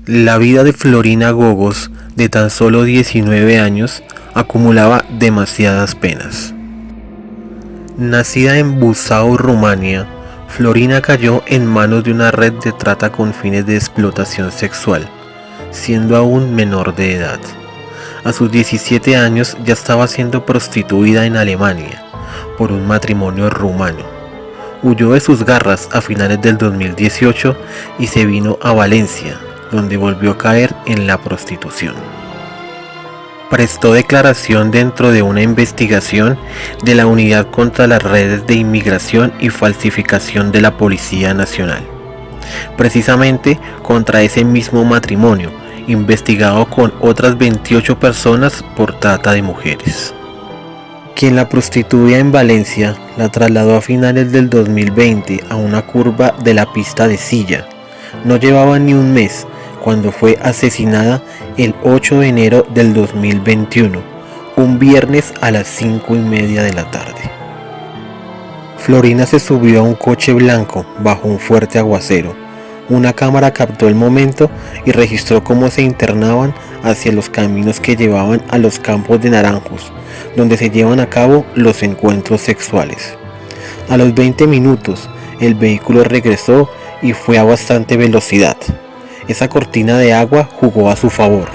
La vida de Florina Gogos, de tan solo 19 años, acumulaba demasiadas penas. Nacida en Buzău, Rumania, Florina cayó en manos de una red de trata con fines de explotación sexual, siendo aún menor de edad. A sus 17 años ya estaba siendo prostituida en Alemania por un matrimonio rumano. Huyó de sus garras a finales del 2018 y se vino a Valencia, donde volvió a caer en la prostitución. Prestó declaración dentro de una investigación de la Unidad contra las Redes de Inmigración y Falsificación de la Policía Nacional, precisamente contra ese mismo matrimonio, investigado con otras 28 personas por trata de mujeres. Quien la prostituía en Valencia la trasladó a finales del 2020 a una curva de la pista de Silla. No llevaba ni un mes cuando fue asesinada el 8 de enero del 2021, un viernes a las 5:30 de la tarde. Florina se subió a un coche blanco bajo un fuerte aguacero. Una cámara captó el momento y registró cómo se internaban hacia los caminos que llevaban a los campos de naranjos, donde se llevan a cabo los encuentros sexuales. A los 20 minutos, el vehículo regresó y fue a bastante velocidad. Esa cortina de agua jugó a su favor,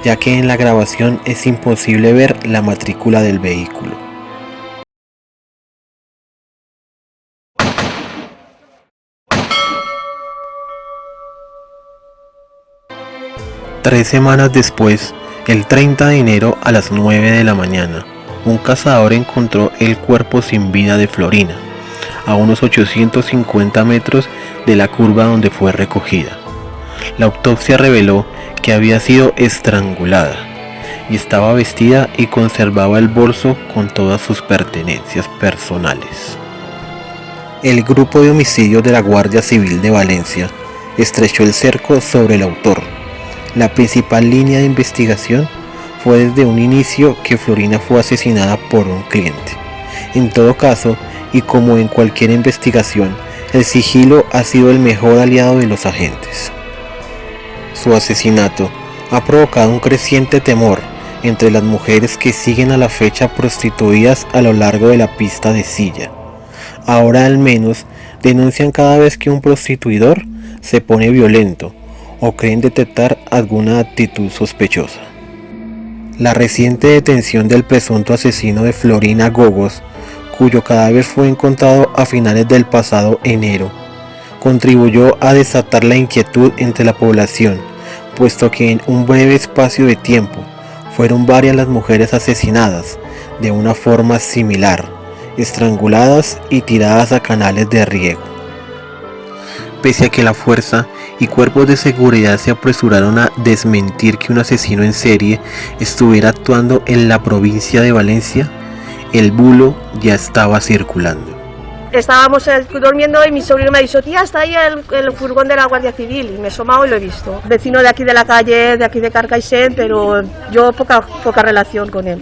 ya que en la grabación es imposible ver la matrícula del vehículo. Tres semanas después, el 30 de enero a las 9 de la mañana, un cazador encontró el cuerpo sin vida de Florina, a unos 850 metros de la curva donde fue recogida. La autopsia reveló que había sido estrangulada y estaba vestida y conservaba el bolso con todas sus pertenencias personales. El grupo de homicidios de la Guardia Civil de Valencia estrechó el cerco sobre el autor. La principal línea de investigación fue desde un inicio que Florina fue asesinada por un cliente. En todo caso, y como en cualquier investigación, el sigilo ha sido el mejor aliado de los agentes. Su asesinato ha provocado un creciente temor entre las mujeres que siguen a la fecha prostituidas a lo largo de la pista de Silla. Ahora al menos denuncian cada vez que un prostituidor se pone violento o creen detectar alguna actitud sospechosa. La reciente detención del presunto asesino de Florina Gogos, cuyo cadáver fue encontrado a finales del pasado enero, contribuyó a desatar la inquietud entre la población, puesto que en un breve espacio de tiempo fueron varias las mujeres asesinadas de una forma similar, estranguladas y tiradas a canales de riego. Pese a que la fuerza y cuerpos de seguridad se apresuraron a desmentir que un asesino en serie estuviera actuando en la provincia de Valencia, el bulo ya estaba circulando. Estábamos durmiendo y mi sobrino me ha dicho: tía, está ahí el furgón de la Guardia Civil, y me he asomado y lo he visto. Vecino de aquí de la calle, de aquí de Carcaixent, pero yo poca relación con él.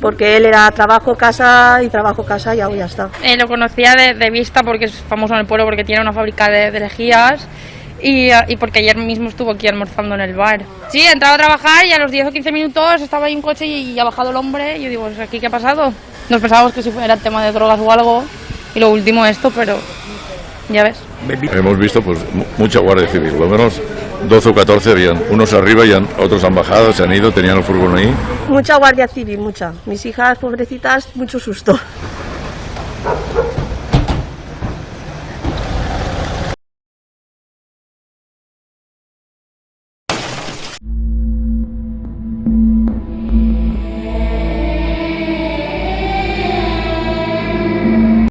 Porque él era trabajo, casa y ya está. Lo conocía de vista porque es famoso en el pueblo, porque tiene una fábrica de lejías y porque ayer mismo estuvo aquí almorzando en el bar. Sí, he entrado a trabajar y a los 10 o 15 minutos estaba ahí un coche y ha bajado el hombre y yo digo: ¿aquí qué ha pasado? Nos pensábamos que si fuera el tema de drogas o algo y lo último esto, pero ya ves. Hemos visto pues mucha Guardia Civil, lo menos 12 o 14 habían, unos arriba y otros han bajado, se han ido, tenían el furgón ahí. Mucha Guardia Civil, mucha. Mis hijas, pobrecitas, mucho susto.